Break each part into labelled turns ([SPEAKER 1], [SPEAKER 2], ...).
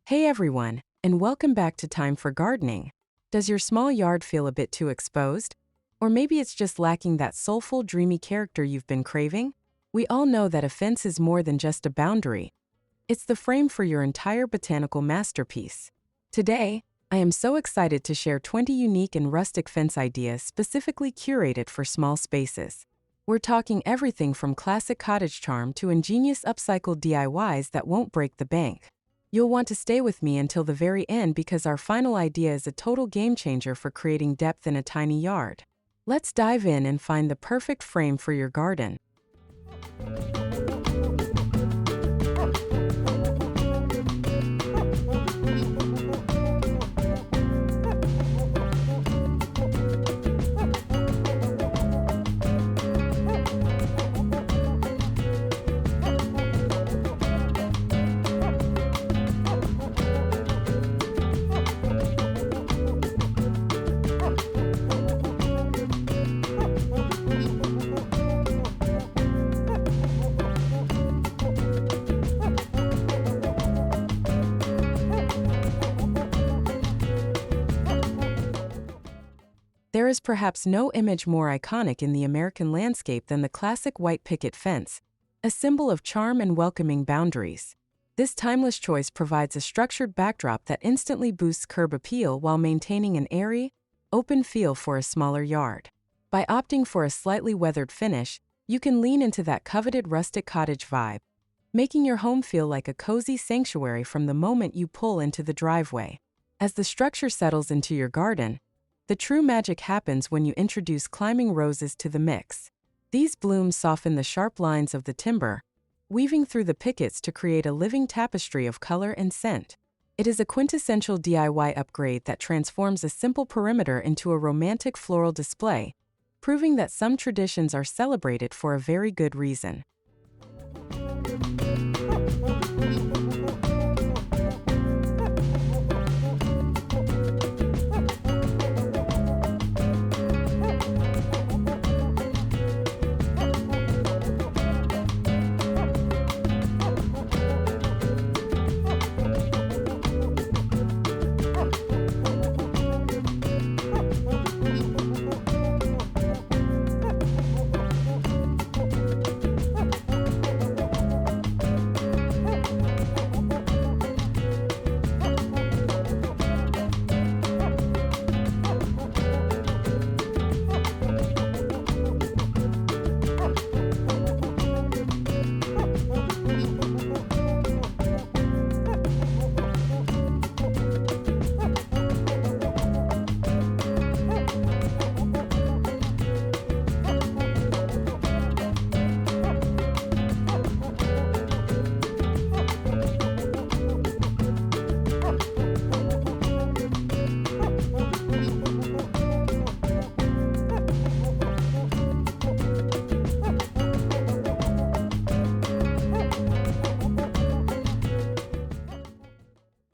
[SPEAKER 1] Hey everyone, and welcome back to Time for Gardening. Does your small yard feel a bit too exposed? Or maybe it's just lacking that soulful, dreamy character you've been craving? We all know that a fence is more than just a boundary. It's the frame for your entire botanical masterpiece. Today, I am so excited to share 20 unique and rustic fence ideas specifically curated for small spaces. We're talking everything from classic cottage charm to ingenious upcycled DIYs that won't break the bank. You'll want to stay with me until the very end because our final idea is a total game changer for creating depth in a tiny yard. Let's dive in and find the perfect frame for your garden. There is perhaps no image more iconic in the American landscape than the classic white picket fence, a symbol of charm and welcoming boundaries. This timeless choice provides a structured backdrop that instantly boosts curb appeal while maintaining an airy, open feel for a smaller yard. By opting for a slightly weathered finish, you can lean into that coveted rustic cottage vibe, making your home feel like a cozy sanctuary from the moment you pull into the driveway. As the structure settles into your garden, the true magic happens when you introduce climbing roses to the mix. These blooms soften the sharp lines of the timber, weaving through the pickets to create a living tapestry of color and scent. It is a quintessential DIY upgrade that transforms a simple perimeter into a romantic floral display, proving that some traditions are celebrated for a very good reason.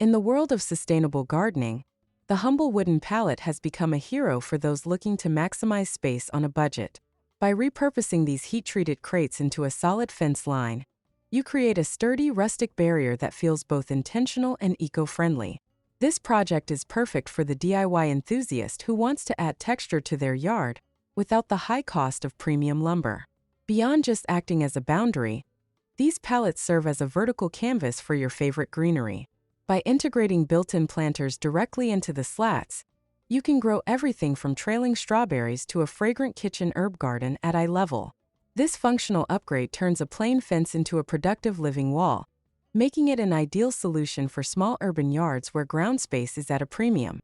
[SPEAKER 1] In the world of sustainable gardening, the humble wooden pallet has become a hero for those looking to maximize space on a budget. By repurposing these heat-treated crates into a solid fence line, you create a sturdy, rustic barrier that feels both intentional and eco-friendly. This project is perfect for the DIY enthusiast who wants to add texture to their yard without the high cost of premium lumber. Beyond just acting as a boundary, these pallets serve as a vertical canvas for your favorite greenery. By integrating built-in planters directly into the slats, you can grow everything from trailing strawberries to a fragrant kitchen herb garden at eye level. This functional upgrade turns a plain fence into a productive living wall, making it an ideal solution for small urban yards where ground space is at a premium.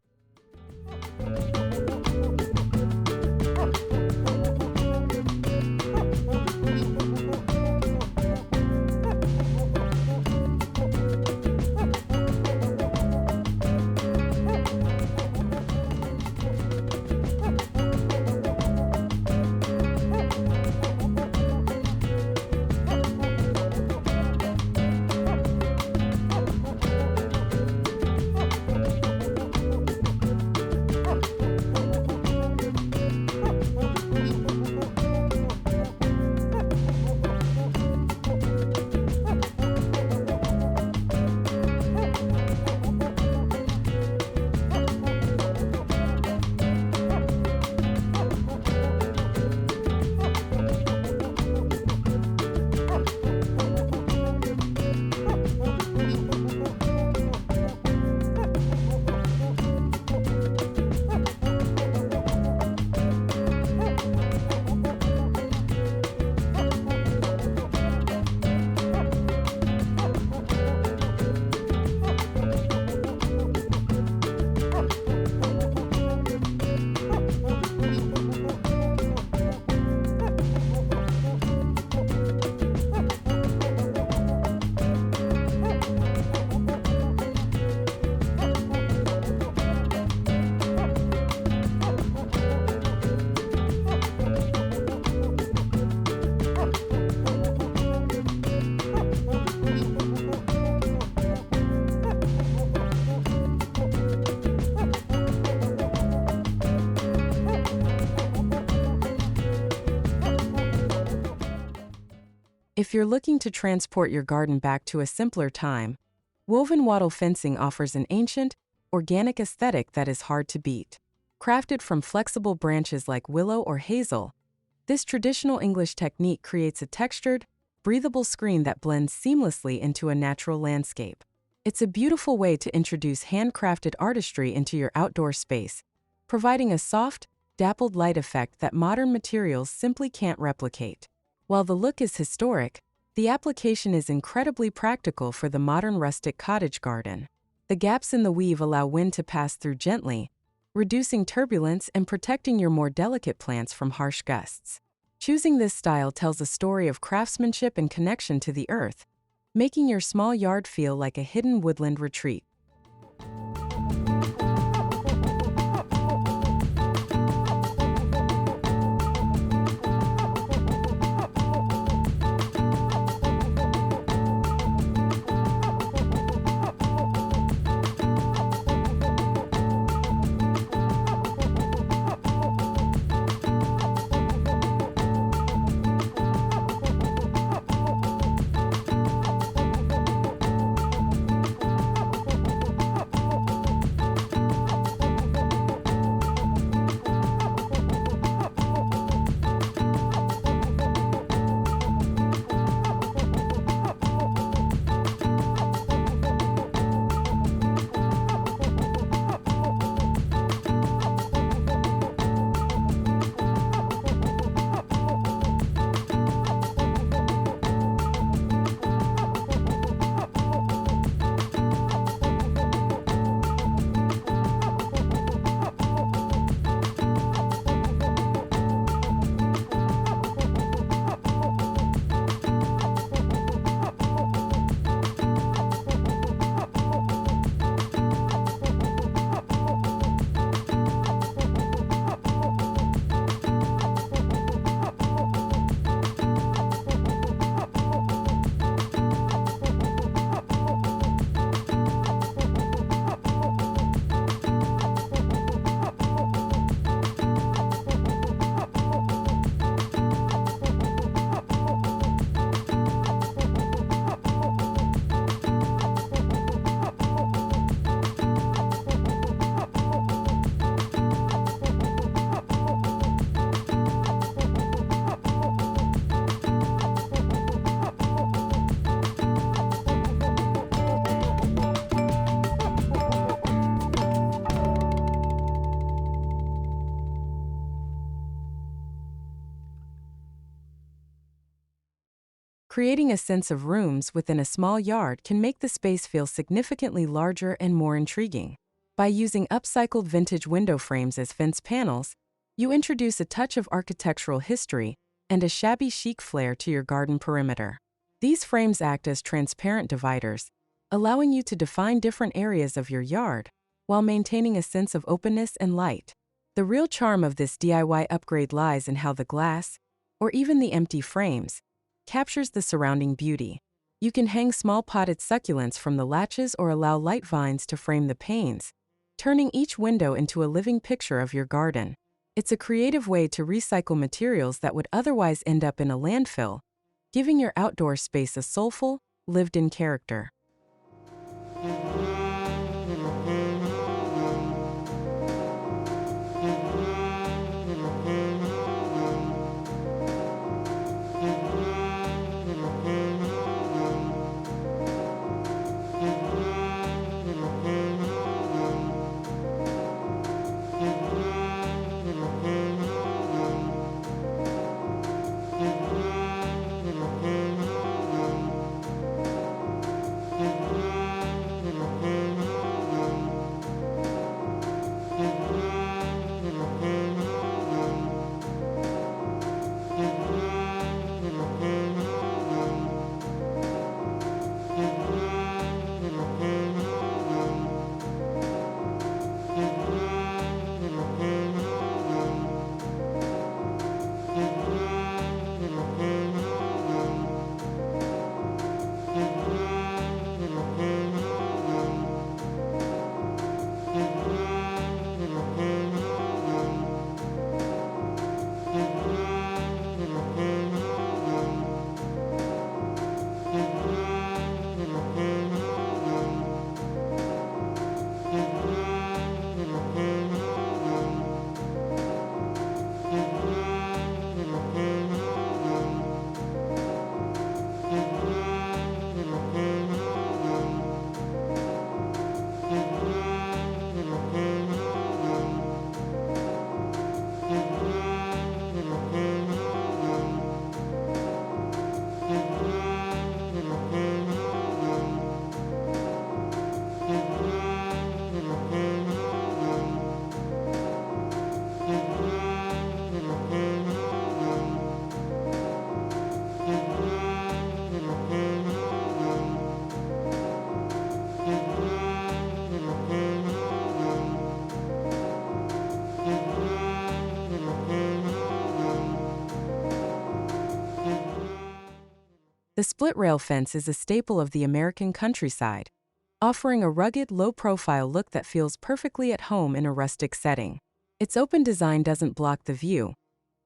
[SPEAKER 1] If you're looking to transport your garden back to a simpler time, woven wattle fencing offers an ancient, organic aesthetic that is hard to beat. Crafted from flexible branches like willow or hazel, this traditional English technique creates a textured, breathable screen that blends seamlessly into a natural landscape. It's a beautiful way to introduce handcrafted artistry into your outdoor space, providing a soft, dappled light effect that modern materials simply can't replicate. While the look is historic, the application is incredibly practical for the modern rustic cottage garden. The gaps in the weave allow wind to pass through gently, reducing turbulence and protecting your more delicate plants from harsh gusts. Choosing this style tells a story of craftsmanship and connection to the earth, making your small yard feel like a hidden woodland retreat. Creating a sense of rooms within a small yard can make the space feel significantly larger and more intriguing. By using upcycled vintage window frames as fence panels, you introduce a touch of architectural history and a shabby chic flair to your garden perimeter. These frames act as transparent dividers, allowing you to define different areas of your yard while maintaining a sense of openness and light. The real charm of this DIY upgrade lies in how the glass, or even the empty frames, captures the surrounding beauty. You can hang small potted succulents from the latches or allow light vines to frame the panes, turning each window into a living picture of your garden. It's a creative way to recycle materials that would otherwise end up in a landfill, giving your outdoor space a soulful, lived-in character. The split-rail fence is a staple of the American countryside, offering a rugged, low-profile look that feels perfectly at home in a rustic setting. Its open design doesn't block the view,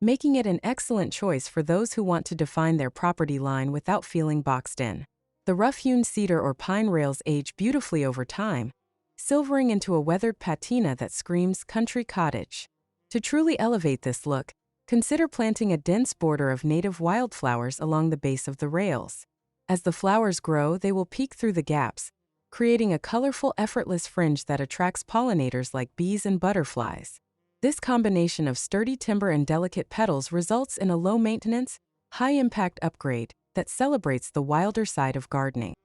[SPEAKER 1] making it an excellent choice for those who want to define their property line without feeling boxed in. The rough-hewn cedar or pine rails age beautifully over time, silvering into a weathered patina that screams country cottage. To truly elevate this look, consider planting a dense border of native wildflowers along the base of the rails. As the flowers grow, they will peek through the gaps, creating a colorful, effortless fringe that attracts pollinators like bees and butterflies. This combination of sturdy timber and delicate petals results in a low-maintenance, high-impact upgrade that celebrates the wilder side of gardening.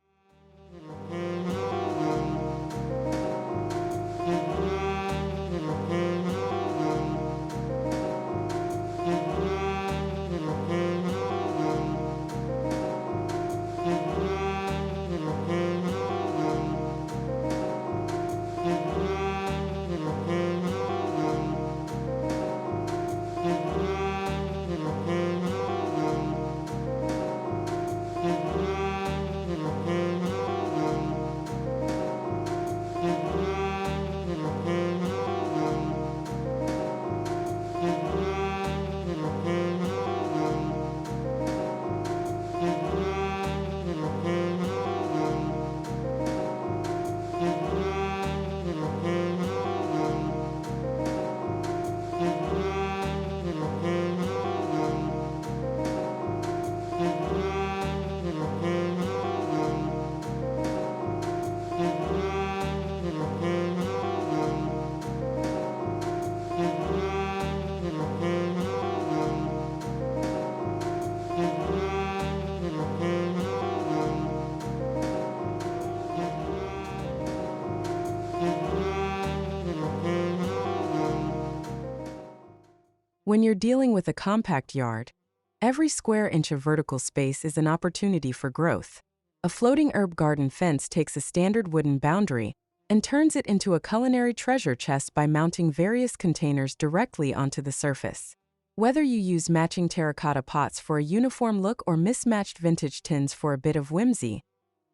[SPEAKER 1] When you're dealing with a compact yard, every square inch of vertical space is an opportunity for growth. A floating herb garden fence takes a standard wooden boundary and turns it into a culinary treasure chest by mounting various containers directly onto the surface. Whether you use matching terracotta pots for a uniform look or mismatched vintage tins for a bit of whimsy,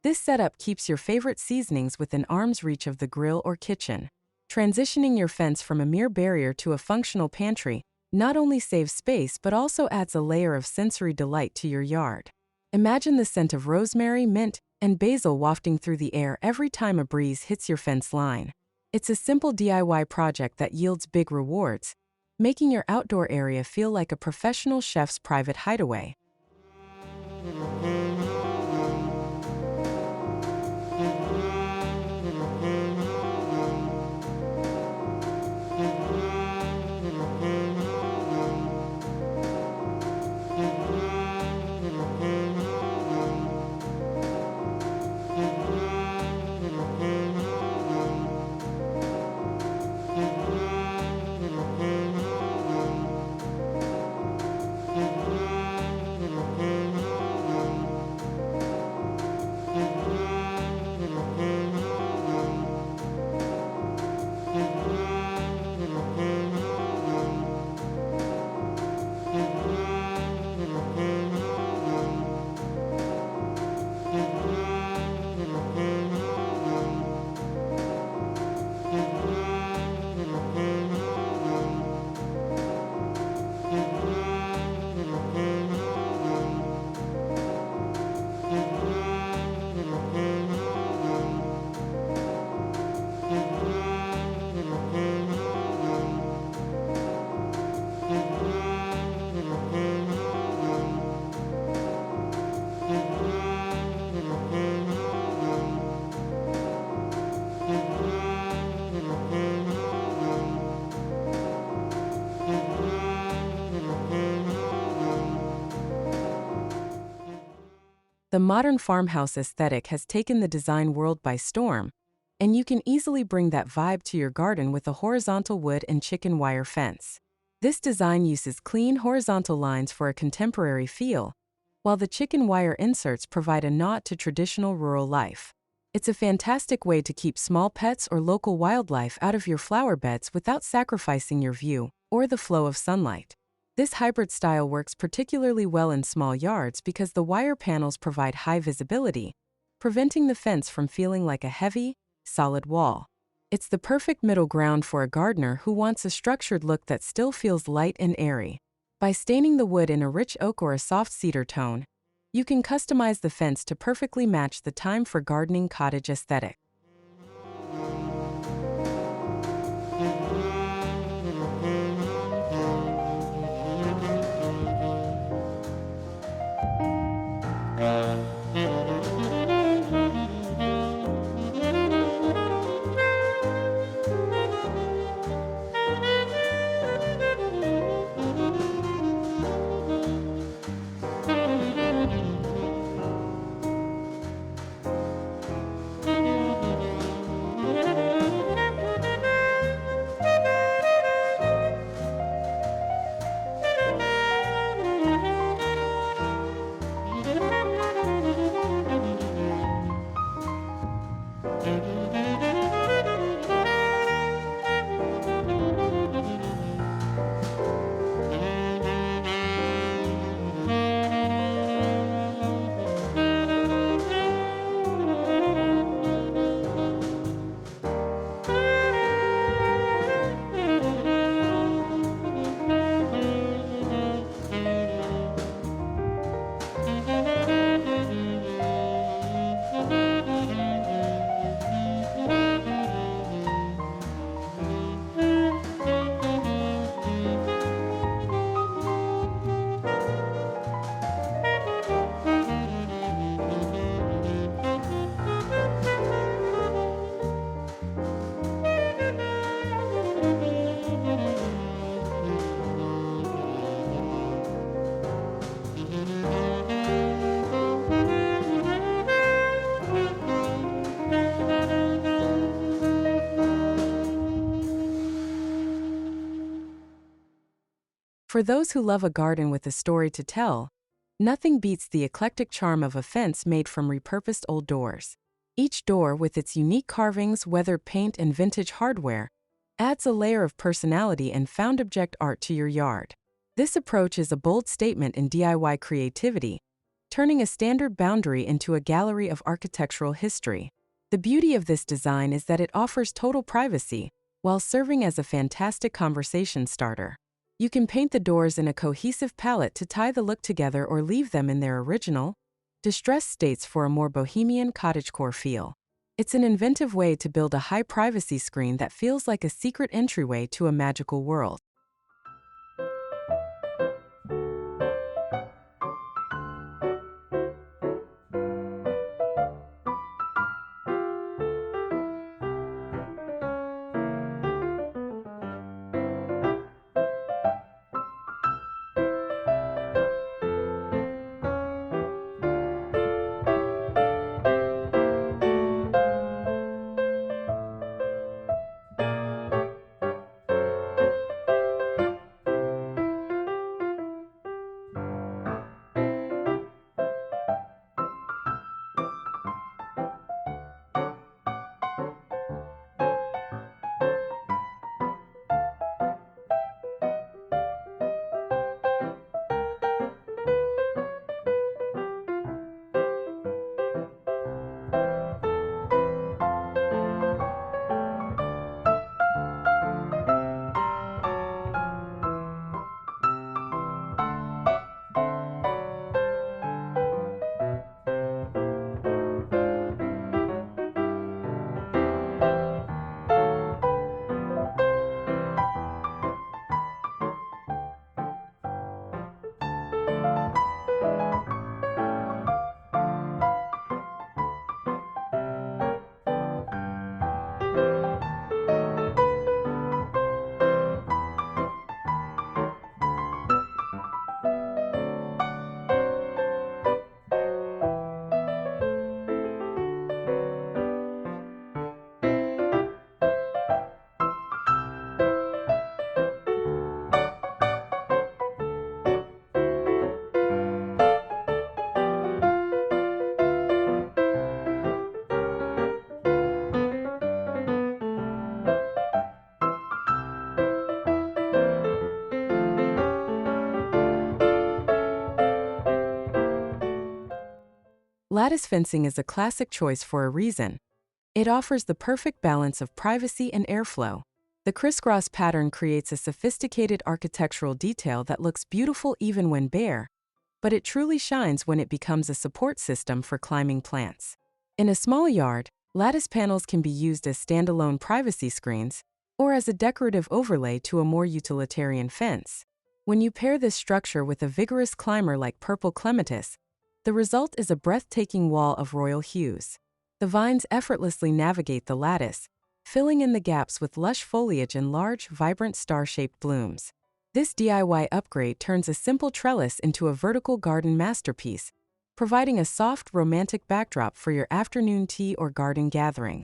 [SPEAKER 1] this setup keeps your favorite seasonings within arm's reach of the grill or kitchen. Transitioning your fence from a mere barrier to a functional pantry not only saves space but also adds a layer of sensory delight to your yard. Imagine the scent of rosemary, mint, and basil wafting through the air every time a breeze hits your fence line. It's a simple DIY project that yields big rewards, making your outdoor area feel like a professional chef's private hideaway. The modern farmhouse aesthetic has taken the design world by storm, and you can easily bring that vibe to your garden with a horizontal wood and chicken wire fence. This design uses clean horizontal lines for a contemporary feel, while the chicken wire inserts provide a nod to traditional rural life. It's a fantastic way to keep small pets or local wildlife out of your flower beds without sacrificing your view or the flow of sunlight. This hybrid style works particularly well in small yards because the wire panels provide high visibility, preventing the fence from feeling like a heavy, solid wall. It's the perfect middle ground for a gardener who wants a structured look that still feels light and airy. By staining the wood in a rich oak or a soft cedar tone, you can customize the fence to perfectly match the Thyme for gardening cottage aesthetic. For those who love a garden with a story to tell, nothing beats the eclectic charm of a fence made from repurposed old doors. Each door, with its unique carvings, weathered paint, and vintage hardware, adds a layer of personality and found object art to your yard. This approach is a bold statement in DIY creativity, turning a standard boundary into a gallery of architectural history. The beauty of this design is that it offers total privacy, while serving as a fantastic conversation starter. You can paint the doors in a cohesive palette to tie the look together or leave them in their original, distressed states for a more bohemian cottagecore feel. It's an inventive way to build a high-privacy screen that feels like a secret entryway to a magical world. Lattice fencing is a classic choice for a reason. It offers the perfect balance of privacy and airflow. The crisscross pattern creates a sophisticated architectural detail that looks beautiful even when bare, but it truly shines when it becomes a support system for climbing plants. In a small yard, lattice panels can be used as standalone privacy screens or as a decorative overlay to a more utilitarian fence. When you pair this structure with a vigorous climber like purple clematis, the result is a breathtaking wall of royal hues. The vines effortlessly navigate the lattice, filling in the gaps with lush foliage and large, vibrant star-shaped blooms. This DIY upgrade turns a simple trellis into a vertical garden masterpiece, providing a soft, romantic backdrop for your afternoon tea or garden gathering.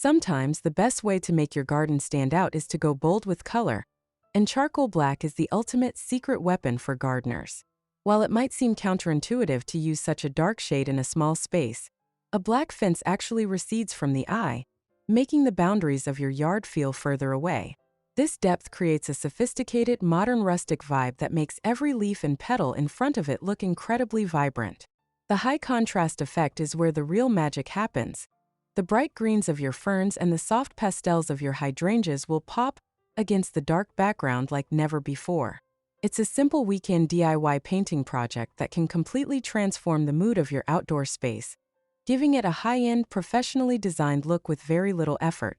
[SPEAKER 1] Sometimes the best way to make your garden stand out is to go bold with color, and charcoal black is the ultimate secret weapon for gardeners. While it might seem counterintuitive to use such a dark shade in a small space, a black fence actually recedes from the eye, making the boundaries of your yard feel further away. This depth creates a sophisticated, modern rustic vibe that makes every leaf and petal in front of it look incredibly vibrant. The high contrast effect is where the real magic happens. The bright greens of your ferns and the soft pastels of your hydrangeas will pop against the dark background like never before. It's a simple weekend DIY painting project that can completely transform the mood of your outdoor space, giving it a high-end, professionally designed look with very little effort.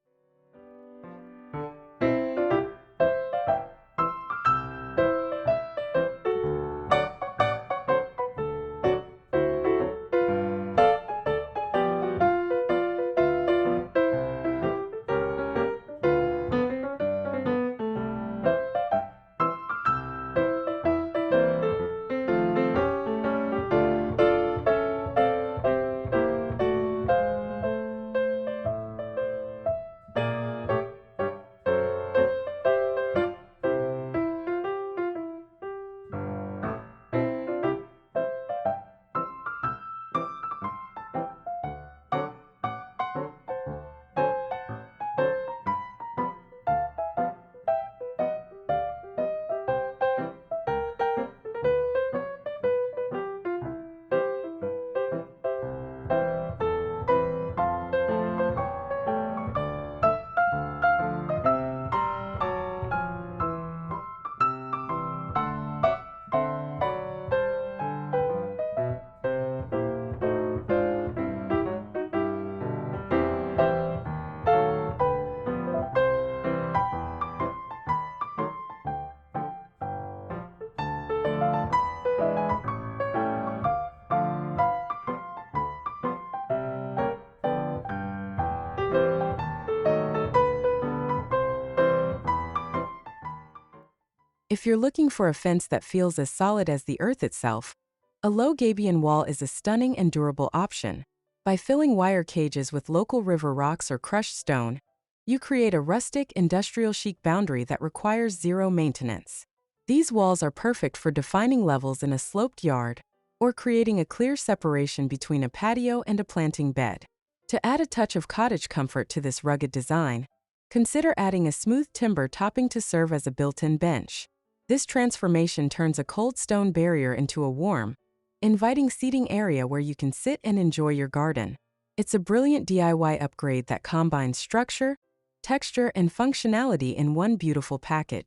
[SPEAKER 1] If you're looking for a fence that feels as solid as the earth itself, a low gabion wall is a stunning and durable option. By filling wire cages with local river rocks or crushed stone, you create a rustic, industrial-chic boundary that requires zero maintenance. These walls are perfect for defining levels in a sloped yard or creating a clear separation between a patio and a planting bed. To add a touch of cottage comfort to this rugged design, consider adding a smooth timber topping to serve as a built-in bench. This transformation turns a cold stone barrier into a warm, inviting seating area where you can sit and enjoy your garden. It's a brilliant DIY upgrade that combines structure, texture, and functionality in one beautiful package.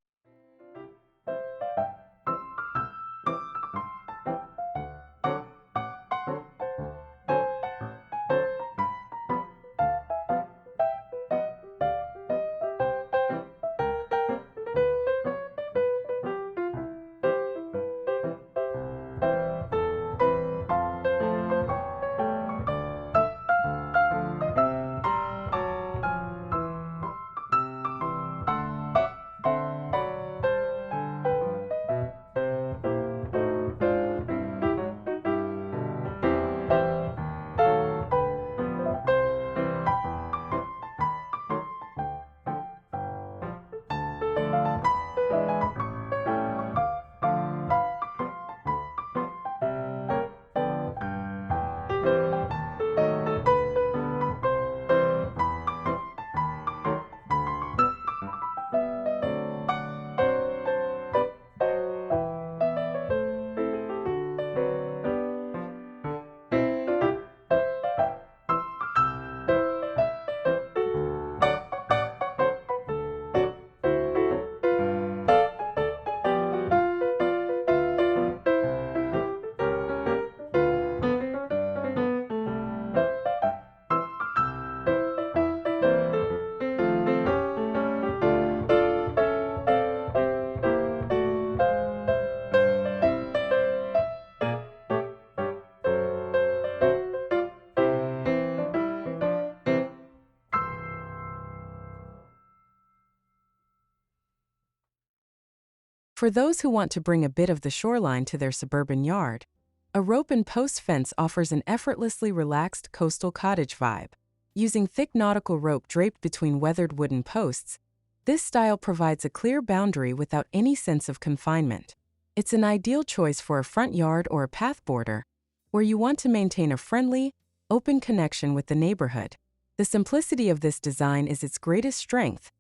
[SPEAKER 1] For those who want to bring a bit of the shoreline to their suburban yard, a rope and post fence offers an effortlessly relaxed coastal cottage vibe. Using thick nautical rope draped between weathered wooden posts, this style provides a clear boundary without any sense of confinement. It's an ideal choice for a front yard or a path border, where you want to maintain a friendly, open connection with the neighborhood. The simplicity of this design is its greatest strength,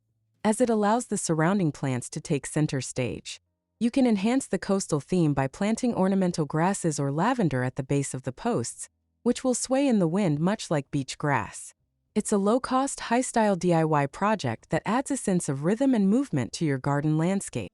[SPEAKER 1] as it allows the surrounding plants to take center stage. You can enhance the coastal theme by planting ornamental grasses or lavender at the base of the posts, which will sway in the wind much like beach grass. It's a low-cost, high-style DIY project that adds a sense of rhythm and movement to your garden landscape.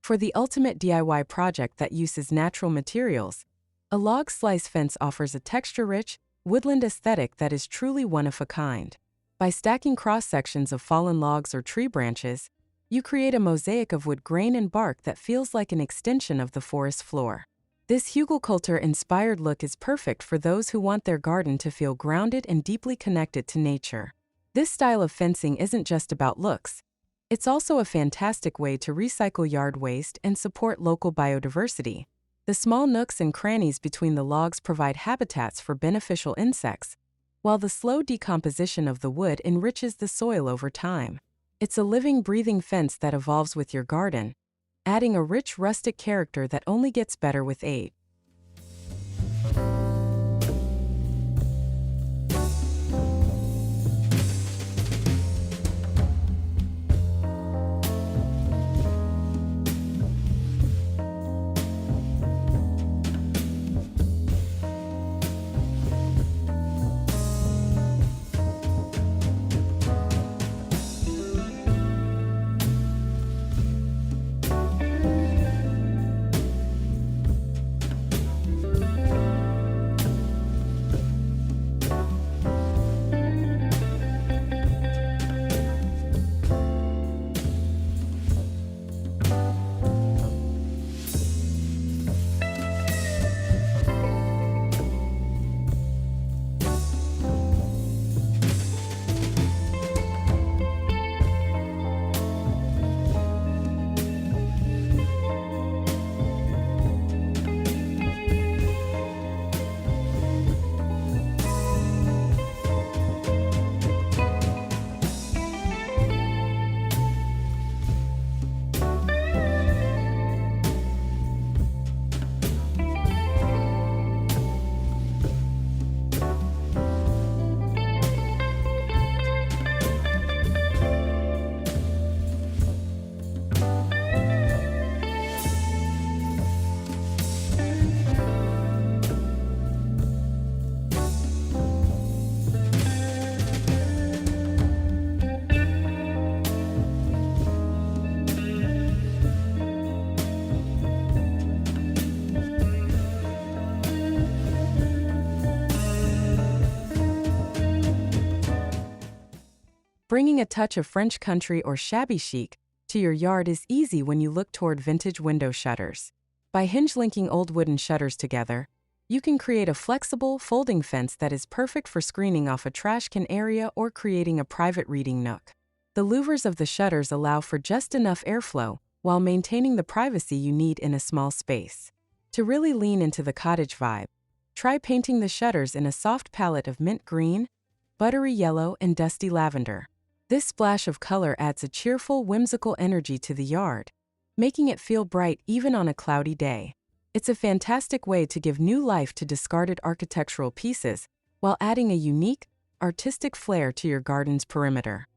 [SPEAKER 1] For the ultimate DIY project that uses natural materials, a log slice fence offers a texture-rich, woodland aesthetic that is truly one of a kind. By stacking cross-sections of fallen logs or tree branches, you create a mosaic of wood grain and bark that feels like an extension of the forest floor. This hugelkultur-inspired look is perfect for those who want their garden to feel grounded and deeply connected to nature. This style of fencing isn't just about looks. It's also a fantastic way to recycle yard waste and support local biodiversity. The small nooks and crannies between the logs provide habitats for beneficial insects, while the slow decomposition of the wood enriches the soil over time. It's a living, breathing fence that evolves with your garden, adding a rich rustic character that only gets better with age. Bringing a touch of French country or shabby chic to your yard is easy when you look toward vintage window shutters. By hinge-linking old wooden shutters together, you can create a flexible, folding fence that is perfect for screening off a trash can area or creating a private reading nook. The louvers of the shutters allow for just enough airflow while maintaining the privacy you need in a small space. To really lean into the cottage vibe, try painting the shutters in a soft palette of mint green, buttery yellow, and dusty lavender. This splash of color adds a cheerful, whimsical energy to the yard, making it feel bright even on a cloudy day. It's a fantastic way to give new life to discarded architectural pieces while adding a unique, artistic flair to your garden's perimeter.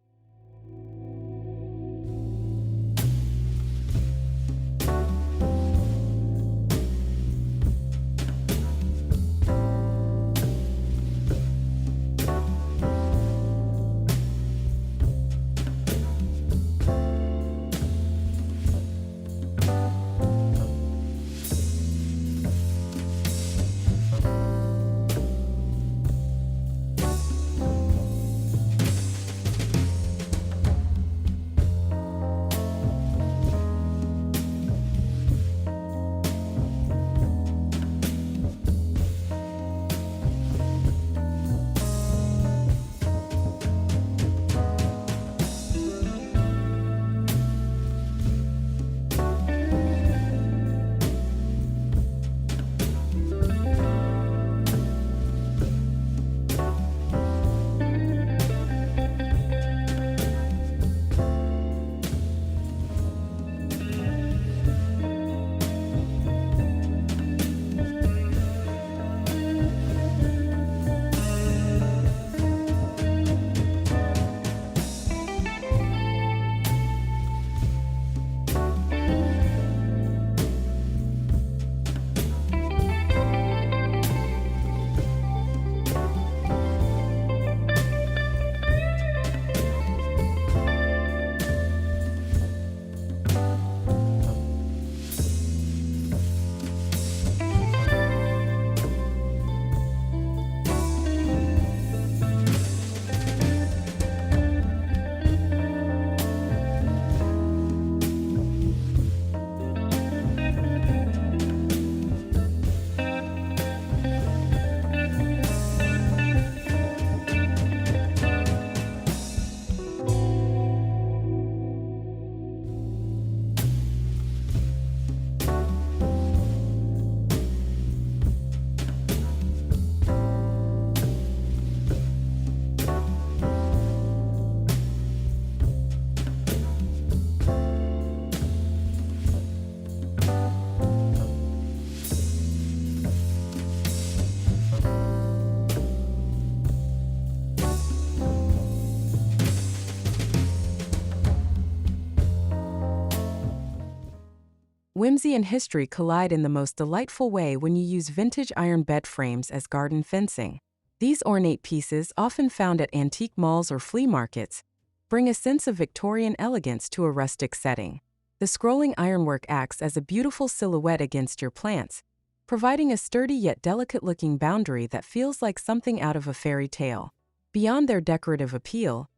[SPEAKER 1] Whimsy and history collide in the most delightful way when you use vintage iron bed frames as garden fencing. These ornate pieces, often found at antique malls or flea markets, bring a sense of Victorian elegance to a rustic setting. The scrolling ironwork acts as a beautiful silhouette against your plants, providing a sturdy yet delicate-looking boundary that feels like something out of a fairy tale. Beyond their decorative appeal,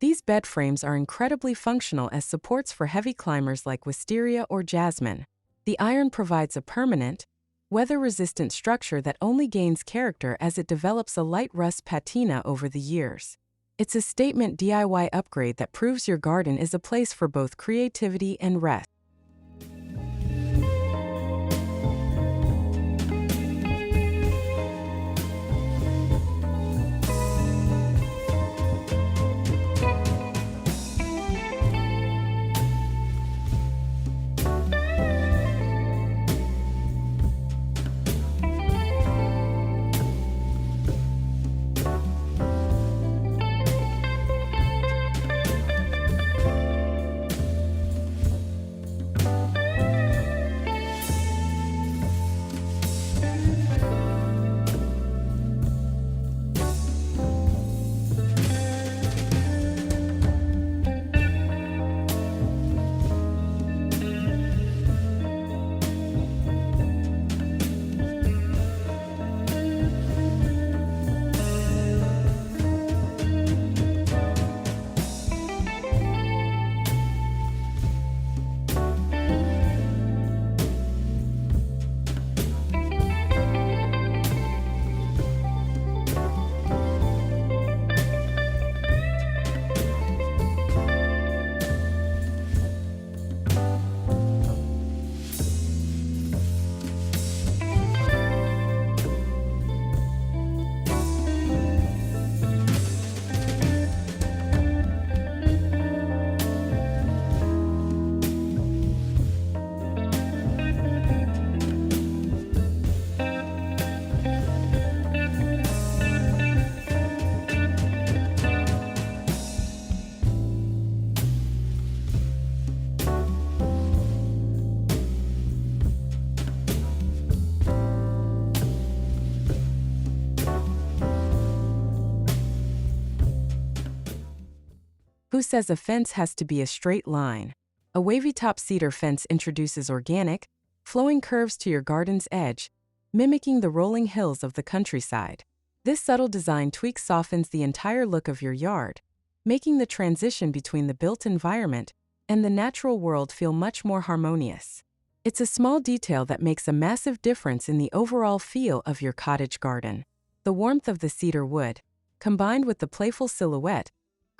[SPEAKER 1] these bed frames are incredibly functional as supports for heavy climbers like wisteria or jasmine. The iron provides a permanent, weather-resistant structure that only gains character as it develops a light rust patina over the years. It's a statement DIY upgrade that proves your garden is a place for both creativity and rest. Who says a fence has to be a straight line? A Wavy-Top cedar fence introduces organic, flowing curves to your garden's edge, mimicking the rolling hills of the countryside. This subtle design tweak softens the entire look of your yard, making the transition between the built environment and the natural world feel much more harmonious. It's a small detail that makes a massive difference in the overall feel of your cottage garden. The warmth of the cedar wood, combined with the playful silhouette,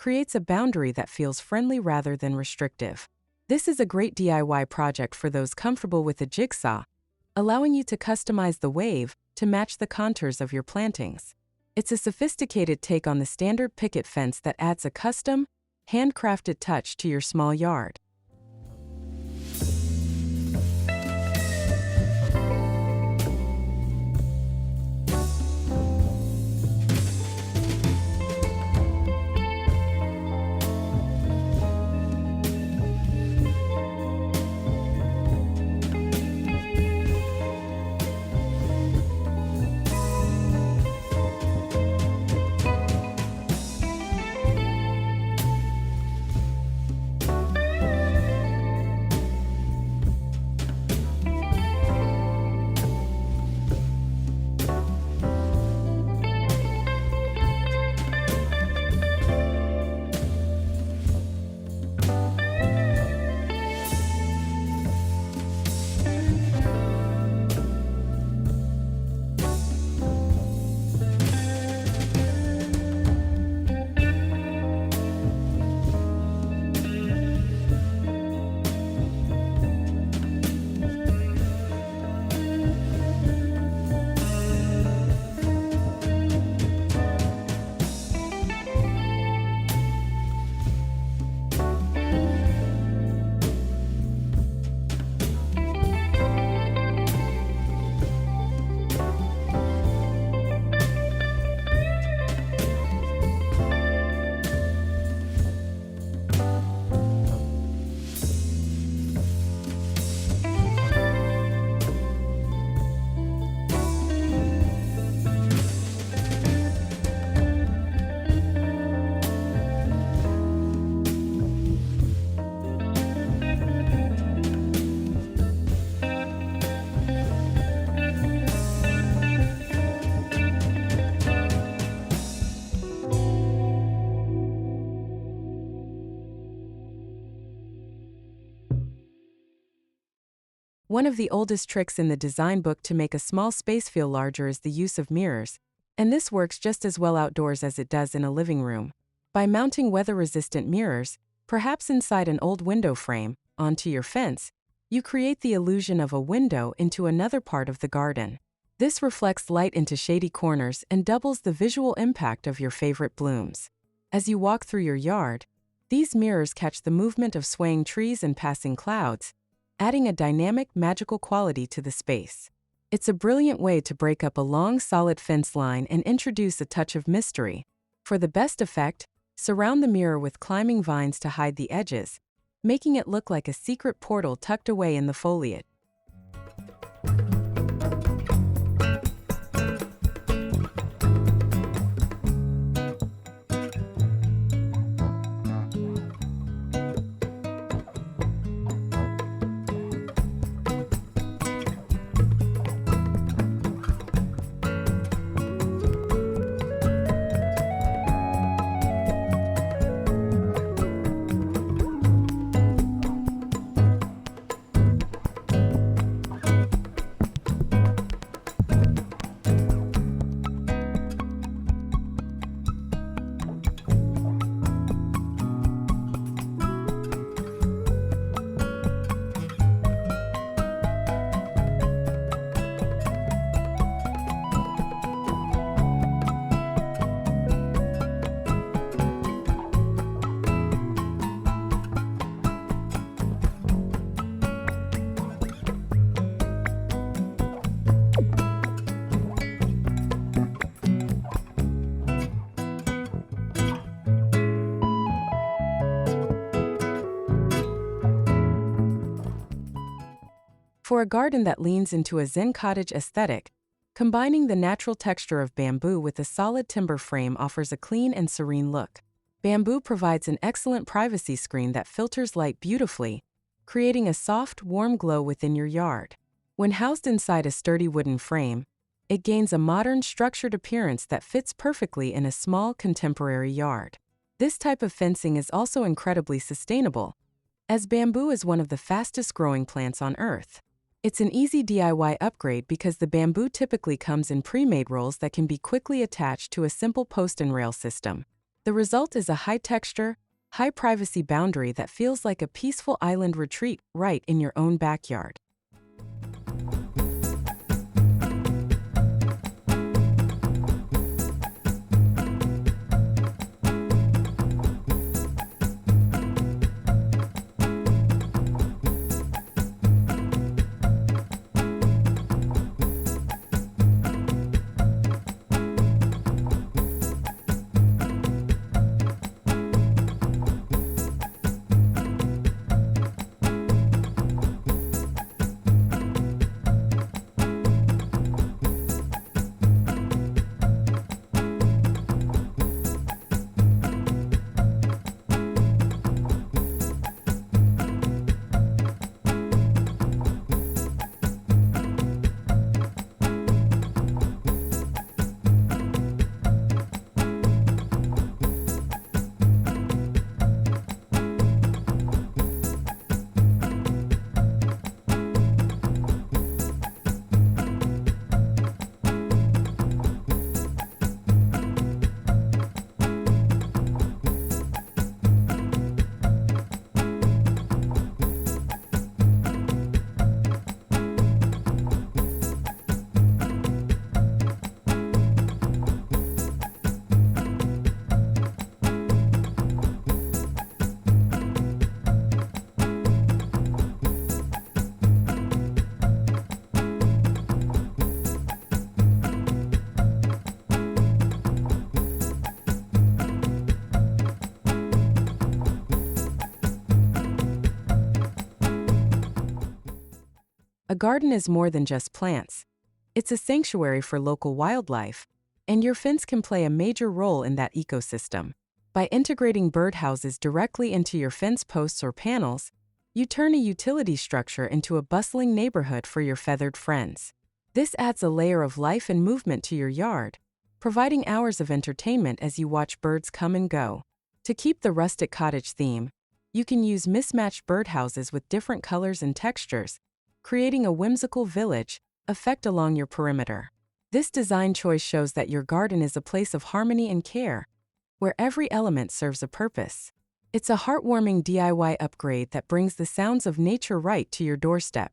[SPEAKER 1] creates a boundary that feels friendly rather than restrictive. This is a great DIY project for those comfortable with a jigsaw, allowing you to customize the wave to match the contours of your plantings. It's a sophisticated take on the standard picket fence that adds a custom, handcrafted touch to your small yard. One of the oldest tricks in the design book to make a small space feel larger is the use of mirrors, and this works just as well outdoors as it does in a living room. By mounting weather-resistant mirrors, perhaps inside an old window frame, onto your fence, you create the illusion of a window into another part of the garden. This reflects light into shady corners and doubles the visual impact of your favorite blooms. As you walk through your yard, these mirrors catch the movement of swaying trees and passing clouds, adding a dynamic, magical quality to the space. It's a brilliant way to break up a long, solid fence line and introduce a touch of mystery. For the best effect, surround the mirror with climbing vines to hide the edges, making it look like a secret portal tucked away in the foliage. For a garden that leans into a Zen cottage aesthetic, combining the natural texture of bamboo with a solid timber frame offers a clean and serene look. Bamboo provides an excellent privacy screen that filters light beautifully, creating a soft, warm glow within your yard. When housed inside a sturdy wooden frame, it gains a modern, structured appearance that fits perfectly in a small, contemporary yard. This type of fencing is also incredibly sustainable, as bamboo is one of the fastest-growing plants on Earth. It's an easy DIY upgrade because the bamboo typically comes in pre-made rolls that can be quickly attached to a simple post and rail system. The result is a high-texture, high-privacy boundary that feels like a peaceful island retreat right in your own backyard. A garden is more than just plants. It's a sanctuary for local wildlife, and your fence can play a major role in that ecosystem. By integrating birdhouses directly into your fence posts or panels, you turn a utility structure into a bustling neighborhood for your feathered friends. This adds a layer of life and movement to your yard, providing hours of entertainment as you watch birds come and go. To keep the rustic cottage theme, you can use mismatched birdhouses with different colors and textures, creating a whimsical village effect along your perimeter. This design choice shows that your garden is a place of harmony and care, where every element serves a purpose. It's a heartwarming DIY upgrade that brings the sounds of nature right to your doorstep.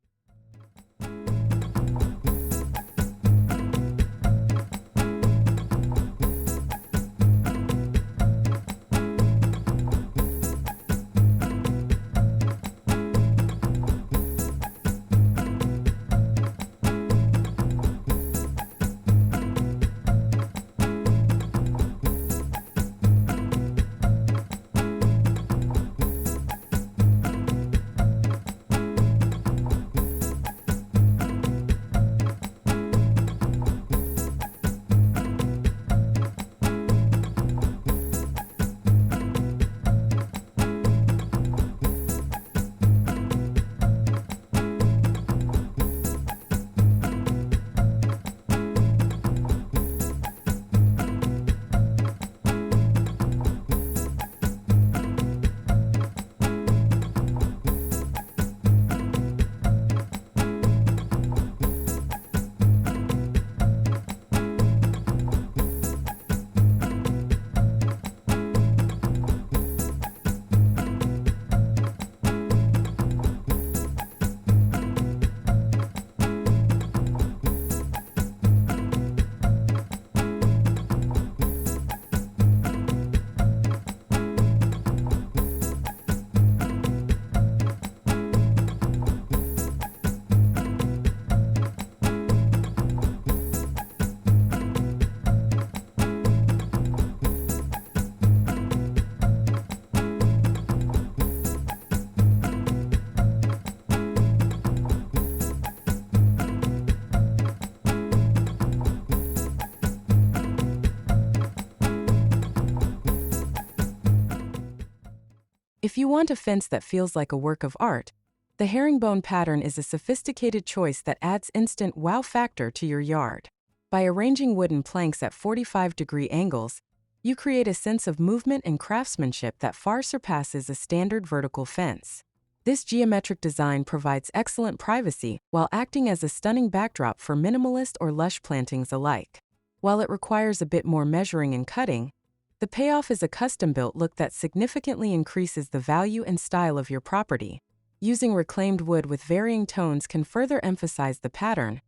[SPEAKER 1] If you want a fence that feels like a work of art, the herringbone pattern is a sophisticated choice that adds instant wow factor to your yard. By arranging wooden planks at 45-degree angles, you create a sense of movement and craftsmanship that far surpasses a standard vertical fence. This geometric design provides excellent privacy while acting as a stunning backdrop for minimalist or lush plantings alike. While it requires a bit more measuring and cutting, the payoff is a custom-built look that significantly increases the value and style of your property. Using reclaimed wood with varying tones can further emphasize the pattern,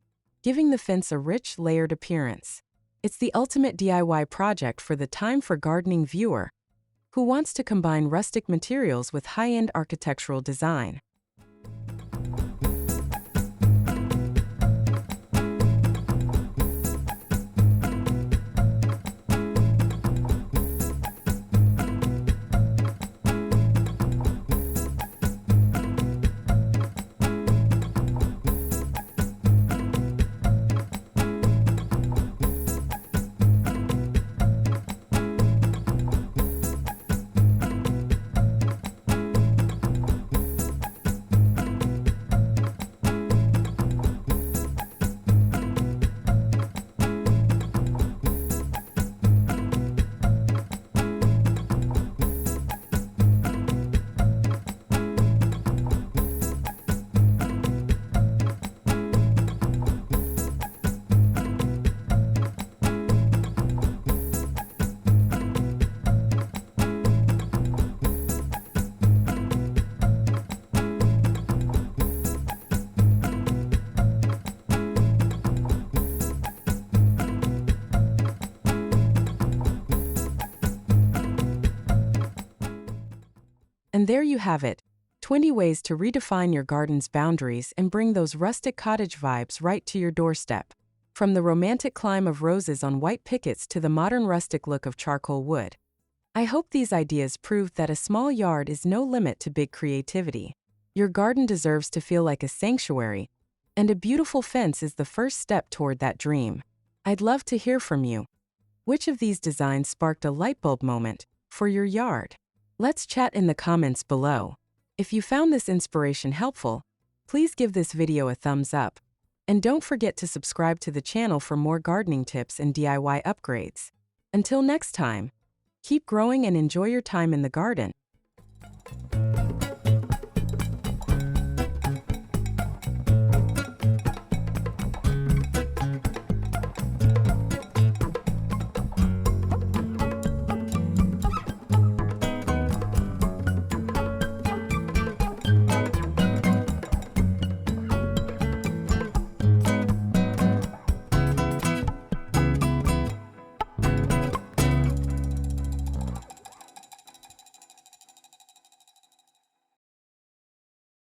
[SPEAKER 1] giving the fence a rich, layered appearance. It's the ultimate DIY project for the time for gardening viewer who wants to combine rustic materials with high-end architectural design. And there you have it, 20 ways to redefine your garden's boundaries and bring those rustic cottage vibes right to your doorstep. From the romantic climb of roses on white pickets to the modern rustic look of charcoal wood. I hope these ideas proved that a small yard is no limit to big creativity. Your garden deserves to feel like a sanctuary, and a beautiful fence is the first step toward that dream. I'd love to hear from you. Which of these designs sparked a light bulb moment for your yard? Let's chat in the comments below. If you found this inspiration helpful, please give this video a thumbs up. And don't forget to subscribe to the channel for more gardening tips and DIY upgrades. Until next time, keep growing and enjoy your time in the garden.